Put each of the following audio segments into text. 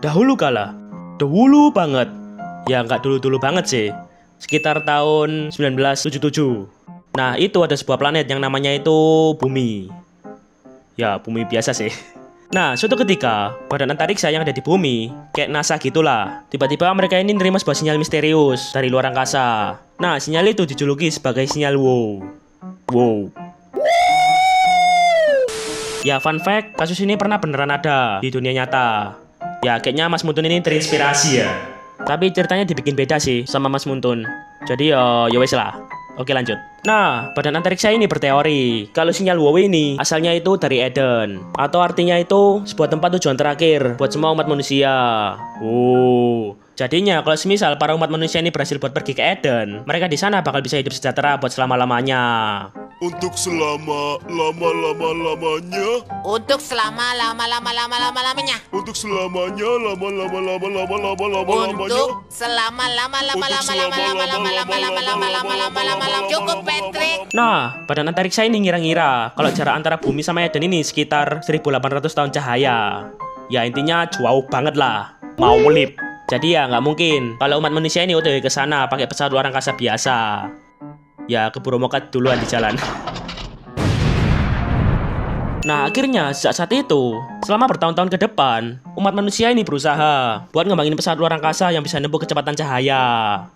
Dahulu kala, dahulu banget. Ya nggak dulu-dulu banget sih. Sekitar tahun 1977. Nah, itu ada sebuah planet yang namanya itu Bumi. Ya, bumi biasa sih. Nah, suatu ketika, badan antariksa yang ada di bumi, kayak NASA gitulah, tiba-tiba mereka ini nerima sebuah sinyal misterius dari luar angkasa. Nah, sinyal itu dijuluki sebagai sinyal wow. Wow. Ya, fun fact, kasus ini pernah beneran ada di dunia nyata. Ya, kayaknya Mas Muntun ini terinspirasi ya. Tapi ceritanya dibikin beda sih sama Mas Muntun. Jadi ya wes lah. Oke, lanjut. Nah, badan antariksa ini berteori kalau sinyal wow ini asalnya itu dari Eden, atau artinya itu sebuah tempat tujuan terakhir buat semua umat manusia. Jadinya kalau semisal para umat manusia ini berhasil buat pergi ke Eden, mereka di sana bakal bisa hidup sejahtera buat selama-lamanya. Untuk selama-lama-lama-lamanya. Untuk selama-lama-lama-lama-lama-lamanya. Untuk selamanya, lama-lama-lama-lama-lama-lama-lamanya. Untuk selama-lama-lama-lama-lama-lama-lama-lama-lama-lama. Cukup, Patrick. Nah, badan antariksa ini ngira-ngira kalau jarak antara bumi sama Eden ini sekitar 1800 tahun cahaya. Ya intinya jauh banget lah. Mau lip. Jadi ya nggak mungkin kalau umat manusia ini OTW ke sana pakai pesawat luar angkasa biasa. Ya keburu mokat duluan di jalan. Nah akhirnya sejak saat itu, selama bertahun-tahun ke depan, umat manusia ini berusaha buat ngembangin pesawat luar angkasa yang bisa nempuh kecepatan cahaya.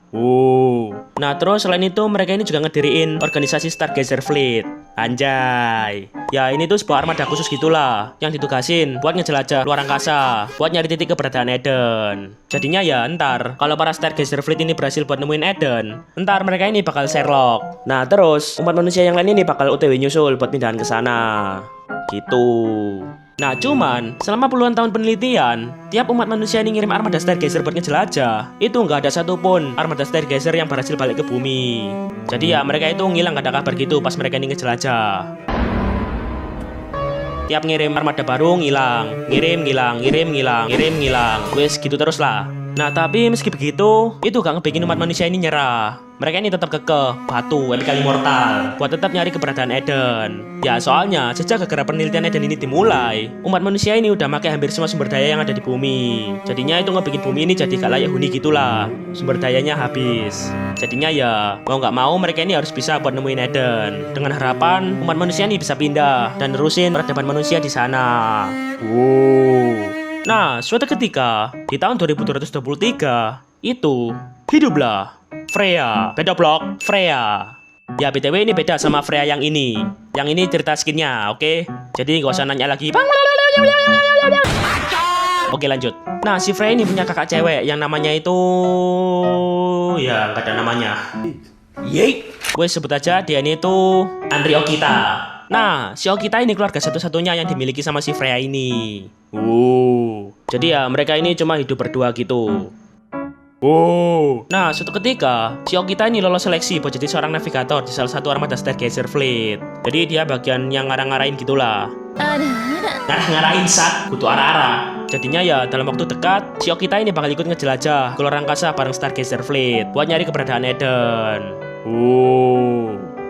Nah terus selain itu mereka ini juga ngediriin organisasi Stargazer Fleet. Anjay. Ya ini tuh sebuah armada khusus gitulah yang ditugasin buat ngejelajah luar angkasa, buat nyari titik keberadaan Eden. Jadinya ya ntar kalau para Stargazer Fleet ini berhasil buat nemuin Eden, ntar mereka ini bakal Sherlock. Nah terus umat manusia yang lain ini bakal OTW nyusul buat pindahan ke sana. Gitu. Nah cuman selama puluhan tahun penelitian, tiap umat manusia ini ngirim armada Stargazer buat ngejelajah, itu nggak ada satupun armada Stargazer yang berhasil balik ke bumi. Jadi ya mereka itu ngilang, gak ada kabar gitu pas mereka ini ngejelajah. Tiap ngirim armada baru ngilang, ngirim ngilang, wes gitu terus lah. Nah tapi meski begitu, itu gak ngebikin umat manusia ini nyerah. Mereka ini tetap kekeh, batu, epic immortal, buat tetap nyari keberadaan Eden. Ya soalnya, sejak gegara penelitian Eden ini dimulai, umat manusia ini udah pakai hampir semua sumber daya yang ada di bumi. Jadinya itu ngebikin bumi ini jadi gak layak huni gitulah. Sumber dayanya habis. Jadinya ya, mau gak mau mereka ini harus bisa buat nemuin Eden. Dengan harapan, umat manusia ini bisa pindah dan nerusin peradaban manusia di sana. Nah, suatu ketika, di tahun 2223, itu hiduplah Freya, beda blok, Freya. Ya BTW ini beda sama Freya yang ini. Yang ini cerita skinnya, oke? Jadi gak usah nanya lagi. Oke lanjut. Nah si Freya ini punya kakak cewek yang namanya itu... ya gak ada namanya. Yeay. Gue sebut aja dia ini tuh Andri Okita. Nah si Okita ini keluarga satu-satunya yang dimiliki sama si Freya ini. Jadi ya mereka ini cuma hidup berdua gitu. Nah, suatu ketika, si Okita ini lolos seleksi buat jadi seorang navigator di salah satu armada Stargazer Fleet. Jadi dia bagian yang ngarang-ngarain gitulah. Ngarang-ngarain saat kutu arah-arah. Jadinya ya dalam waktu dekat, si Okita ini bakal ikut ngejelajah ke luar angkasa bareng Stargazer Fleet buat nyari keberadaan Eden.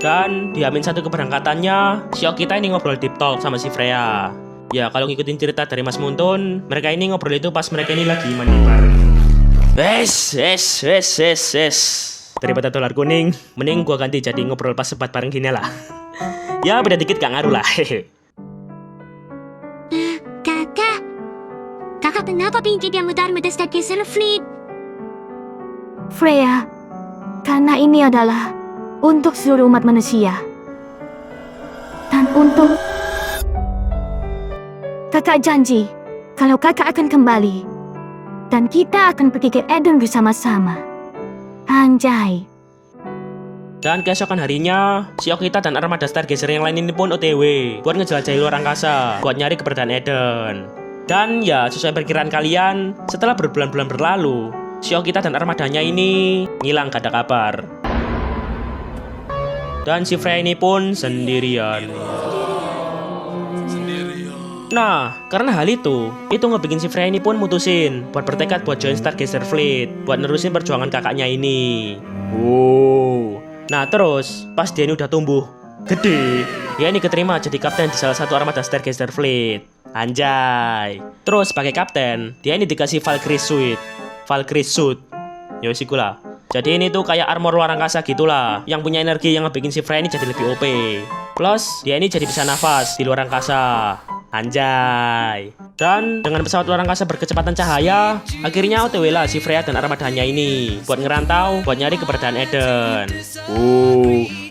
Dan di amin satu keberangkatannya, si Okita ini ngobrol deep talk sama si Freya. Ya kalau ngikutin cerita dari Mas Muntun, mereka ini ngobrol itu pas mereka ini lagi mandi bareng. Wes. Daripada dolar kuning, mending gua ganti jadi ngobrol pas sebat bareng gini lah. Ya beda dikit gak ngaruh lah. Kakak kenapa pinjam yang mudah-mudah Stargazer Fleet? Freya, karena ini adalah untuk seluruh umat manusia. Dan untuk... Kakak janji, kalau kakak akan kembali, dan kita akan pergi ke Eden bersama-sama. Anjay. Dan keesokan harinya, si Okita dan armada Stargazer yang lain ini pun OTW buat ngejelajahi luar angkasa, buat nyari keberadaan Eden. Dan ya sesuai perkiraan kalian, setelah berbulan-bulan berlalu, si Okita dan armadanya ini ngilang gak ada kabar. Dan si Freya ini pun sendirian. Nah, karena hal itu ngebikin si Freya ini pun mutusin buat bertekad buat join Stargazer Fleet, buat nerusin perjuangan kakaknya ini. Nah terus, pas dia ini udah tumbuh gede. Dia ini keterima jadi kapten di salah satu armada Stargazer Fleet. Anjay. Terus sebagai kapten, dia ini dikasih Valkyrie Suit. Valkyrie Suit. Ya wis iku lah. Jadi ini tuh kayak armor luar angkasa gitulah, yang punya energi yang ngebikin si Freya ini jadi lebih OP. Plus, dia ini jadi bisa nafas di luar angkasa. Anjay. Dan dengan pesawat luar angkasa berkecepatan cahaya, akhirnya OTW lah si Freya dan armadanya ini buat ngerantau, buat nyari keberadaan Eden.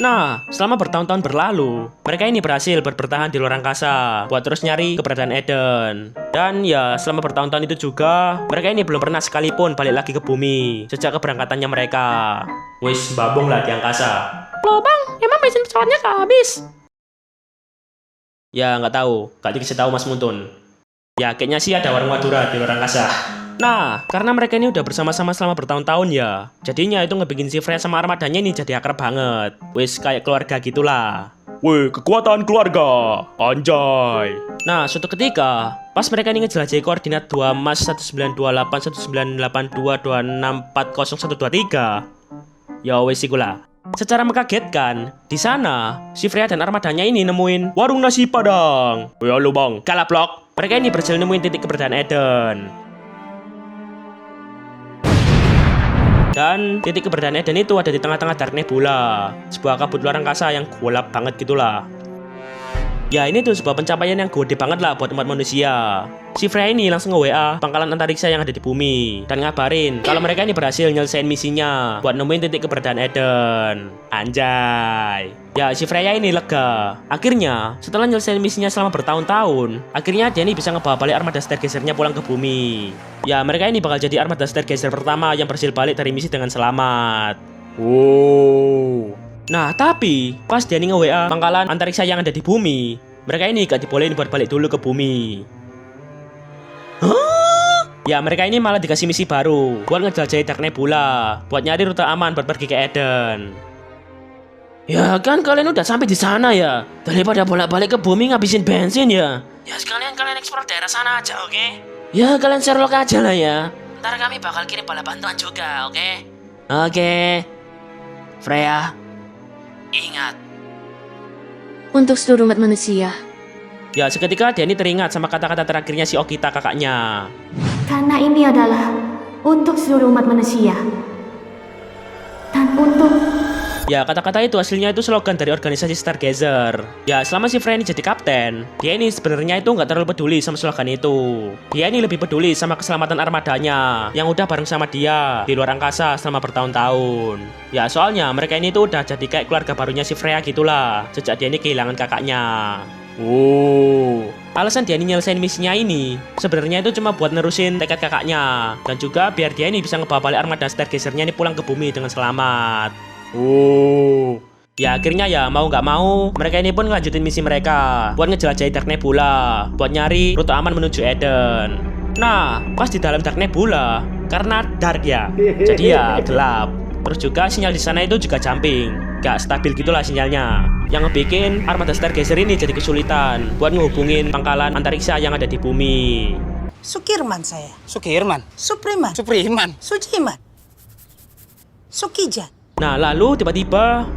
Nah, selama bertahun-tahun berlalu, mereka ini berhasil bertahan di luar angkasa buat terus nyari keberadaan Eden. Dan ya, selama bertahun-tahun itu juga, mereka ini belum pernah sekalipun balik lagi ke bumi sejak keberangkatannya mereka. Wis babung lah di angkasa. Loh bang, emang bensin pesawatnya habis? Ya nggak tahu, gak dikasih tahu Mas Muntun. Ya kayaknya sih ada warung Madura di luar angkasa. Nah, karena mereka ini udah bersama-sama selama bertahun-tahun ya, jadinya itu ngebikin si Freya sama armadanya ini jadi akrab banget. Wis kayak keluarga gitulah. Wih, kekuatan keluarga. Anjay. Nah, suatu ketika, pas mereka ini ngejelajahi koordinat 2 Mas 1928 1982 2640 123. Ya wis ikulah. Secara mengkagetkan, di sana si Freya dan armadanya ini nemuin warung nasi padang. Wih, halo bang. Kalah blok. Mereka ini berhasil nemuin titik keberadaan Eden. Dan titik keberadaan Eden itu ada di tengah-tengah Dark Nebula, sebuah kabut luar angkasa yang gelap banget gitulah. Ya ini tuh sebuah pencapaian yang gede banget lah buat umat manusia. Si Freya ini langsung nge-WA pangkalan antariksa yang ada di bumi dan ngabarin kalau mereka ini berhasil nyelesain misinya buat nemuin titik keberadaan Eden. Anjay. Ya si Freya ini lega. Akhirnya setelah nyelesain misinya selama bertahun-tahun, akhirnya dia ini bisa ngebawa balik armada Stargazer-nya pulang ke bumi. Ya mereka ini bakal jadi armada Stargazer pertama yang berhasil balik dari misi dengan selamat. Nah, tapi pas dia nge-WA pangkalan antariksa yang ada di bumi, mereka ini gak dibolehin buat balik dulu ke bumi. Ya, mereka ini malah dikasih misi baru buat ngejelajahi Dark Nebula, buat nyari rute aman buat pergi ke Eden. Ya kan kalian udah sampai di sana ya, daripada bolak-balik ke bumi ngabisin bensin ya. Ya sekalian kalian eksplor daerah sana aja, oke? Ya kalian Sherlock aja lah ya. Ntar kami bakal kirim bala bantuan juga, oke? Oke. Freya, ingat. Untuk seluruh umat manusia. Ya seketika dia ini teringat sama kata-kata terakhirnya si Okita kakaknya. Karena ini adalah untuk seluruh umat manusia. Dan untuk... Ya kata-kata itu aslinya itu slogan dari organisasi Stargazer. Ya selama si Freya ini jadi kapten, dia ini sebenarnya itu nggak terlalu peduli sama slogan itu. Dia ini lebih peduli sama keselamatan armadanya yang udah bareng sama dia di luar angkasa selama bertahun-tahun. Ya soalnya mereka ini tuh udah jadi kayak keluarga barunya si Freya gitulah sejak dia ini kehilangan kakaknya. Alasan dia ini nyelesain misinya ini sebenarnya itu cuma buat nerusin tekad kakaknya dan juga biar dia ini bisa ngebawa balik armada Stargazer-nya ini pulang ke bumi dengan selamat. Ya akhirnya ya mau nggak mau mereka ini pun ngelanjutin misi mereka buat ngejelajahi Dark Nebula, buat nyari rute aman menuju Eden. Nah pas di dalam Dark Nebula karena dark ya, jadi ya gelap. Terus juga sinyal di sana itu juga jumping, gak stabil gitulah sinyalnya, yang ngebikin armada Stargazer ini jadi kesulitan buat ngehubungin pangkalan antariksa yang ada di bumi. Sukirman saya. Sukirman, Supriman. Supriman, Sujiman. Sukijan. Nah lalu tiba-tiba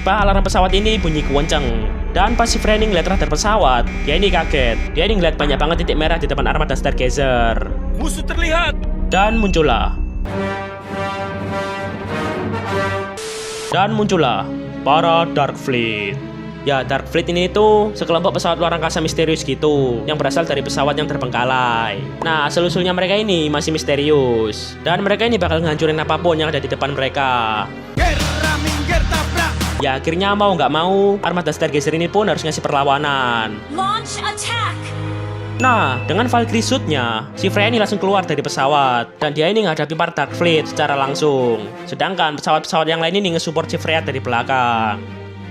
alarm pesawat ini bunyi kenceng. Dan pas si Freya ngeliat radar pesawat, dia ini kaget. Dia ini ngeliat banyak banget titik merah di depan armada Stargazer. Musuh terlihat. Dan muncullah para Dark Fleet. Ya Dark Fleet ini itu sekelompok pesawat luar angkasa misterius gitu yang berasal dari pesawat yang terbengkalai. Nah asal-usulnya mereka ini masih misterius dan mereka ini bakal ngancurin apapun yang ada di depan mereka. Ya akhirnya mau nggak mau armada Stargazer ini pun harus ngasih perlawanan. Launch attack! Nah, dengan Valkyrie Suit-nya, si Freya ini langsung keluar dari pesawat dan dia ini menghadapi para Dark Fleet secara langsung. Sedangkan pesawat-pesawat yang lain ini nge-support si Freya dari belakang.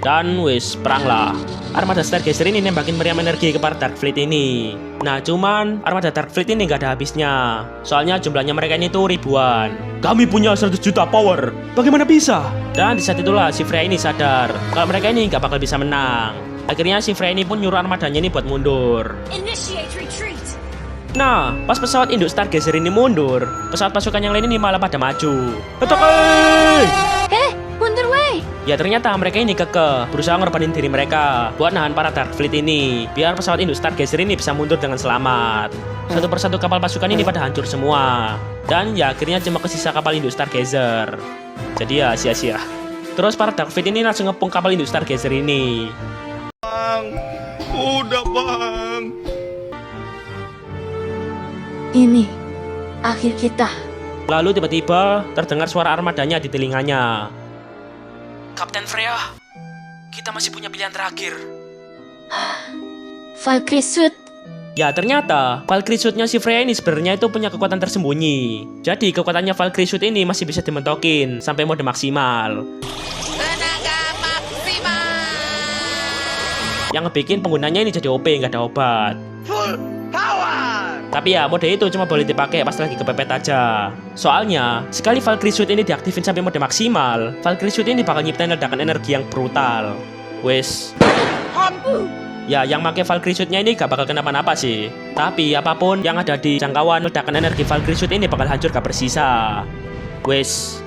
Dan wis, perang lah. Armada Stargazer ini nembakin meriam energi ke para Dark Fleet ini. Nah, cuman armada Dark Fleet ini nggak ada habisnya. Soalnya jumlahnya mereka ini tuh ribuan. Kami punya 100 juta power. Bagaimana bisa? Dan di saat itulah si Freya ini sadar kalau mereka ini nggak bakal bisa menang. Akhirnya si Freya ini pun nyuruh armadanya ini buat mundur. Initiate retreat! Nah, pas pesawat induk Stargazer ini mundur, pesawat pasukan yang lain ini malah pada maju. Attack! Mundur weh! Ya ternyata mereka ini kekeh berusaha ngorbanin diri mereka buat nahan para Dark Fleet ini biar pesawat induk Stargazer ini bisa mundur dengan selamat. Satu persatu kapal pasukan ini pada hancur semua. Dan ya akhirnya cuma kesisa kapal induk Stargazer. Jadi ya sia-sia. Terus para Dark Fleet ini langsung ngepung kapal induk Stargazer ini. Udah bang. Ini akhir kita. Lalu tiba-tiba terdengar suara armadanya di telinganya. Kapten Freya, kita masih punya pilihan terakhir. Valkyrie Suit. Ya ternyata Valkyrie Suit-nya si Freya ini sebenarnya itu punya kekuatan tersembunyi. Jadi kekuatannya Valkyrie Suit ini masih bisa dimentokin sampai mode maksimal. Tenaga maksimal. Yang ngebikin penggunanya ini jadi OP nggak ada obat. Tapi ya mode itu cuma boleh dipakai pas lagi kepepet aja. Soalnya sekali Valkyrie Suit ini diaktifin sampai mode maksimal, Valkyrie Suit ini bakal nyiptain ledakan energi yang brutal. Wes. Ya yang pakai Valkyrie Suit-nya ini gak bakal kenapa-napa sih. Tapi apapun yang ada di jangkauan ledakan energi Valkyrie Suit ini bakal hancur gak bersisa. Wes.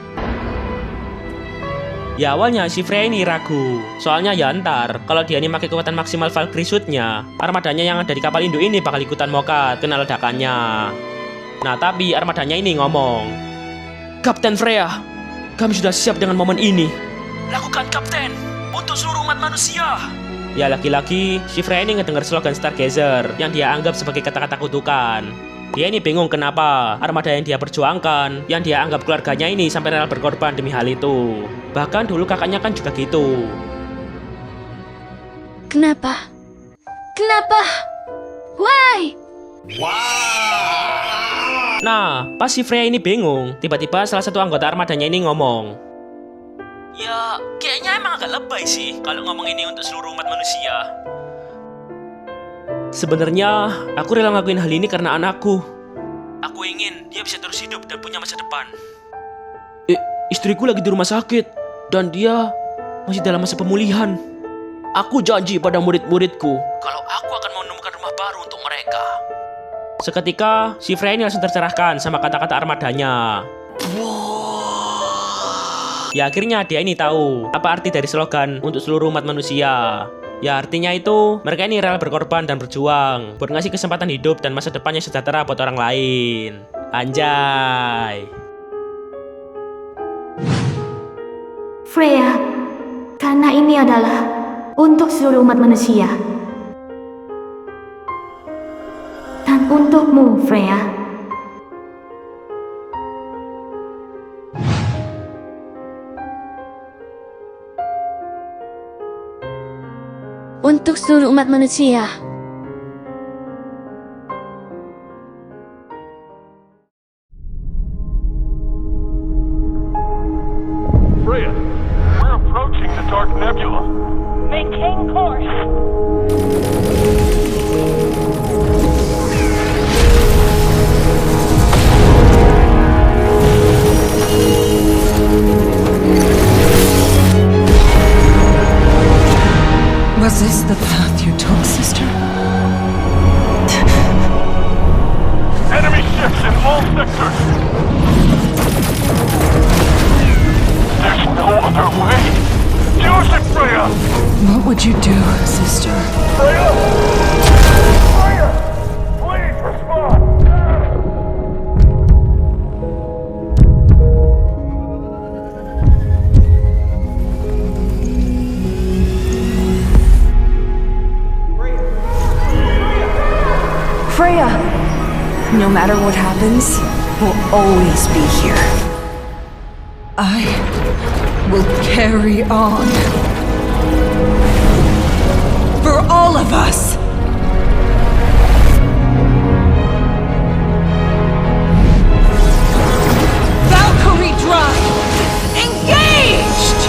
Ya awalnya si Freya ini ragu. Soalnya ya ntar kalau dia ini pakai kekuatan maksimal Valkyrie Suit-nya, armadanya yang ada di kapal induk ini bakal ikutan mokat kena ledakannya. Nah tapi armadanya ini ngomong, Kapten Freya, kami sudah siap dengan momen ini. Lakukan Kapten, untuk seluruh umat manusia. Ya lagi-lagi si Freya ini ngedenger slogan Stargazer yang dia anggap sebagai kata-kata kutukan. Dia ini bingung kenapa armada yang dia perjuangkan, yang dia anggap keluarganya ini sampai rela berkorban demi hal itu. Bahkan dulu kakaknya kan juga gitu. Kenapa? Kenapa? Why? Nah, pas si Freya ini bingung, tiba-tiba salah satu anggota armadanya ini ngomong, ya, kayaknya emang agak lebay sih kalau ngomong ini untuk seluruh umat manusia. Sebenarnya, aku rela ngelakuin hal ini karena anakku. Aku ingin dia bisa terus hidup dan punya masa depan. Istriku lagi di rumah sakit, dan dia masih dalam masa pemulihan. Aku janji pada murid-muridku kalau aku akan menemukan rumah baru untuk mereka. Seketika, si Freya ini langsung tercerahkan sama kata-kata armadanya. Ya akhirnya dia ini tahu apa arti dari slogan untuk seluruh umat manusia. Ya artinya itu mereka ini rela berkorban dan berjuang buat ngasih kesempatan hidup dan masa depan yang sejahtera buat orang lain. Anjay. Freya, karena ini adalah untuk seluruh umat manusia. Dan untukmu, Freya. Untuk seluruh umat manusia. Freya, we're approaching the Dark Nebula. Maintain course. Was this the path you took, sister? Enemy ships in all sectors. There's no other way. Use it, Freya! What would you do, sister? Freya! Freya! Please respond! Freya! No matter what happens, we'll always be here. I will carry on. For all of us! Valkyrie Drive! Engaged!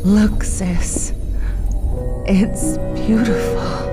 Look, sis. It's beautiful.